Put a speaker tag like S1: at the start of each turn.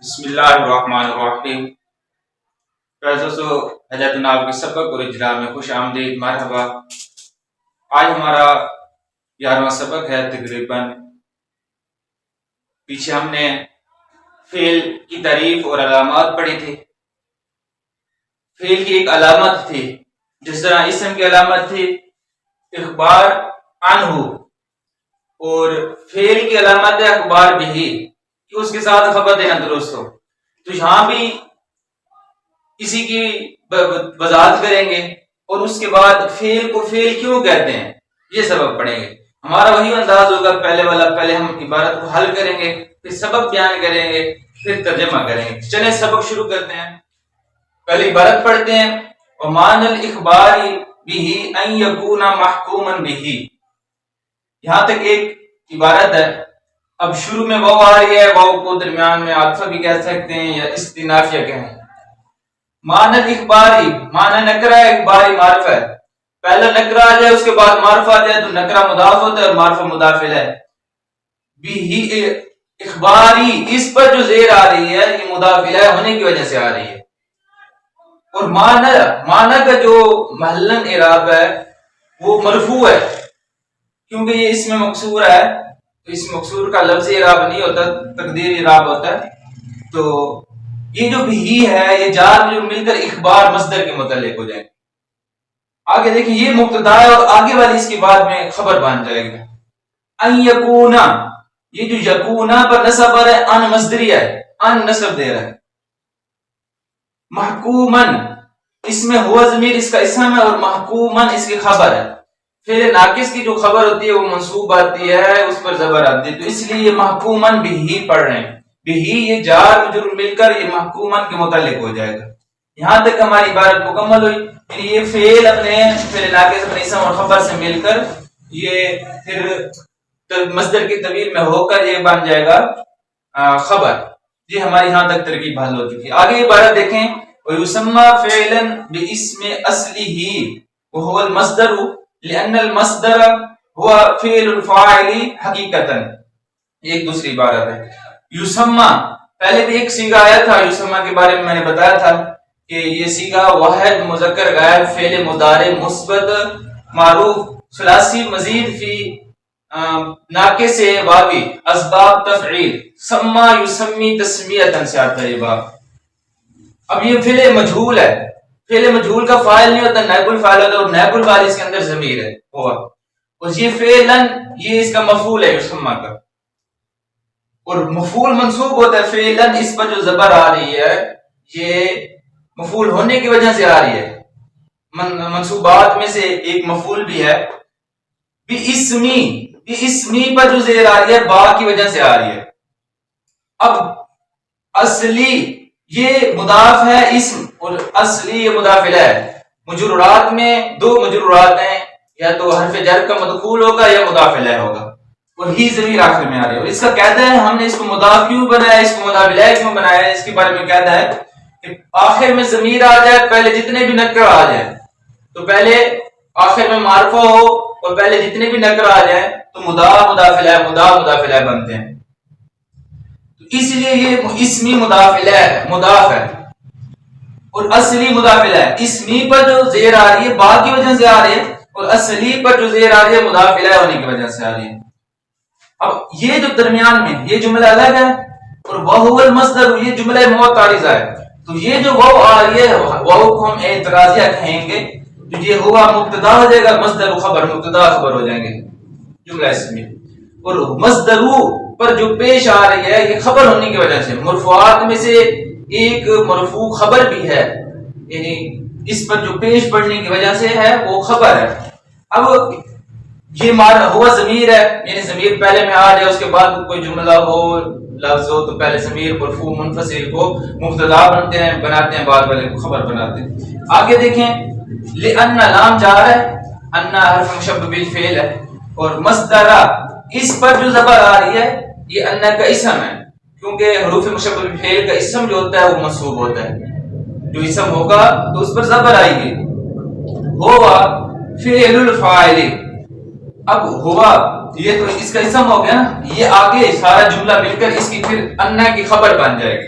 S1: بسم اللہ الرحمن الرحیم۔ دوستو حضرت جناب کے سبق اور اجرا میں خوش آمدید، مرحبا۔ آج ہمارا 11واں سبق ہے تقریباً۔ پیچھے ہم نے فعل کی تعریف اور علامات پڑھی تھی۔ فعل کی ایک علامت تھی، جس طرح اسم کی علامت تھی اخبار عنہ، اور فعل کی علامت ہے اخبار بھی، کہ اس کے ساتھ خبر دینا درست ہو۔ تو یہاں بھی اسی کی وضاحت کریں گے، اور اس کے بعد فعل کو فعل کیوں کہتے ہیں یہ سبق پڑھیں گے۔ ہمارا وہی انداز ہوگا پہلے والا، پہلے ہم عبارت کو حل کریں گے، پھر سبق بیان کریں گے، پھر ترجمہ کریں گے۔ چلیں سبق شروع کرتے ہیں۔ پہلے عبارت پڑھتے ہیں، وَمَعْنَى الْإِخْبَارِ بِهِ أَن يَكُونَ مَحْكُومًا بِهِ۔ یہاں تک ایک عبارت ہے۔ اب شروع میں واو آ رہی ہے، واو کو درمیان میں عاطفہ بھی کہہ سکتے ہیں یا استئنافیہ کہیں۔ معنی اخباری، معنی نکرہ ہے، اخباری معرفہ ہے۔ پہلا نکرہ آ جائے اس کے بعد معرفہ آ جائے تو نکرہ مضاف ہوتا ہے اور معرفہ مضاف الیہ ہے۔ بھی اخباری، اس پر جو زیر آ رہی ہے یہ مضاف الیہ ہونے کی وجہ سے آ رہی ہے۔ اور معنی کا جو محلن اعراب ہے وہ مرفوع ہے، کیونکہ یہ اس میں مکسور ہے، تو اس مکسور کا لفظی اعراب نہیں ہوتا، تقدیری اعراب ہوتا ہے۔ تو یہ جو بھی ہے یہ جار جو مل کر اخبار مصدر کے متعلق ہو جائے گا۔ آگے دیکھیں، یہ مبتدا ہے اور آگے والی اس کے بعد میں خبر بن جائے گا۔ ان یکونا، یہ جو یکونا پر نصب ہے ان مصدری ہے، ان نصب دے رہا ہے۔ محکومن، اس میں ہوا ضمیر اس کا اسم ہے اور محکومن اس کی خبر ہے۔ پھر ناقص کی جو خبر ہوتی ہے وہ منصوب آتی ہے، اس پر زبر آتی ہے، تو اس لیے یہ محکومن بھی پڑھ رہے ہیں۔ بھی یہ جار مجرور مل کر یہ محکومن کے متعلق ہو جائے گا۔ یہاں تک ہماری عبارت مکمل ہوئی۔ پھر یہ فعل اپنے فعل ناقص اپنے اسم اور خبر سے مل کر یہ پھر مصدر کی طویل میں ہو کر یہ بن جائے گا خبر۔ یہ ہماری یہاں تک ترکیب حل ہو چکی ہے۔ آگے عبارت دیکھیں، وَيُسَمَّى فِعْلًا بِاسْمِ أَصْلِهِ وَهُوَ الْمَصْدَرُ لِأَنَّ الْمَصْدَرَ هُوَ فِعْلُ الْفَاعِلِ حَقِيقَةً۔ ایک دوسری عبارت ہے یسمہ، پہلے بھی ایک صیغہ آیا تھا یسمہ کے بارے میں نے بتایا تھا کہ یہ صیغہ واحد مذکر غائب فعل مضارع مثبت معروف ثلاثی مزید فی ناقص واوی اسباب تفعیل سما یسمی تسمیۃ سے آتا ہے باب۔ اب یہ فعل مجہول ہے، فعل مجہول کا فاعل نہیں ہوتا، نائب الفاعل ہوتا ہے، اور نائب الفاعل اس کے اندر ضمیر ہے ہوا، اور یہ فعلاً یہ اس کا مفعول ہے یسمہ کا، اور مفعول منصوب ہوتا ہے فعلاً، اس پر جو زبر آ رہی ہے یہ مفعول ہونے کی وجہ سے آ رہی ہے۔ منصوبات میں سے ایک مفعول بھی ہے۔ اسمی پر جو زیر آ رہی ہے با کی وجہ سے آ رہی ہے۔ اب اصلی یہ مضاف ہے اسم، اور اصلی یہ مضاف الیہ ہے۔ مجرورات میں دو مجرورات ہیں، یا تو حرف جر کا مدخول ہوگا یا مضاف الیہ ہوگا، اور ہی ضمیر آخر میں آ رہی ہے۔ اور اس کا قاعدہ ہے، ہم نے اس کو مضاف کیوں بنایا، اس کو مضاف الیہ کیوں بنایا ہے، اس کے بارے میں قاعدہ ہے کہ آخر میں ضمیر آ جائے، پہلے جتنے بھی نکرہ آ جائے تو پہلے آخر میں معرفہ ہو، اور پہلے جتنے بھی نکرہ آ جائے تو مضاف مضاف الیہ بنتے ہیں۔ تو اس لیے یہ اسمی مضاف الیہ ہے، مضاف ہے، اور اصلی مضاف الیہ ہے۔ اسمی پر جو زیر آ رہی ہے با کی وجہ سے آ رہی ہے، اور اصلی پر جو زیر آ رہی ہے مضاف الیہ ہونے کی وجہ سے آ رہی ہے۔ اب یہ جو درمیان میں یہ جملہ الگ ہے، اور وَهُوَ الْمَصْدَرُ یہ جملہ معترضہ ہے، تو یہ جو واو آ رہی ہے واو کو ہم اعتراضیہ کہیں گے، تو یہ ہوا مبتدا ہو جائے گا، مصدر خبر مبتدا خبر ہو جائیں گے جملہ اسمی، اور مصدر پر جو پیش آ رہی ہے یہ خبر ہونے کی وجہ سے مرفوعات میں سے ایک مرفوع خبر بھی ہے، یعنی اس پر جو پیش پڑنے کی وجہ سے ہے وہ خبر ہے۔ اب یہ ہوا ضمیر ہے، یعنی ضمیر پہلے میں آ جائے، اس کے بعد کوئی جملہ ہو لفظ ہو تو پہلے ضمیر مرفوع منفصل کو مبتدا بناتے ہیں، بعد والے کو خبر بناتے ہیں۔ آگے دیکھیں، لأن لام جار ہے، ان حرف مشبہ بالفعل ہے، اور مصدر اس پر جو زبر آ رہی ہے یہ ان کا اسم ہے، کیونکہ حروف مشبہ بالفعل کا اسم جو ہوتا ہے وہ منصوب ہوتا ہے، جو اسم ہوگا تو اس پر زبر آئے گی۔ ہوا فعل الفاعل، اب ہوا یہ تو اس کا اسم ہو گیا نا، یہ آگے سارا جملہ مل کر اس کی پھر انا کی خبر بن جائے گی۔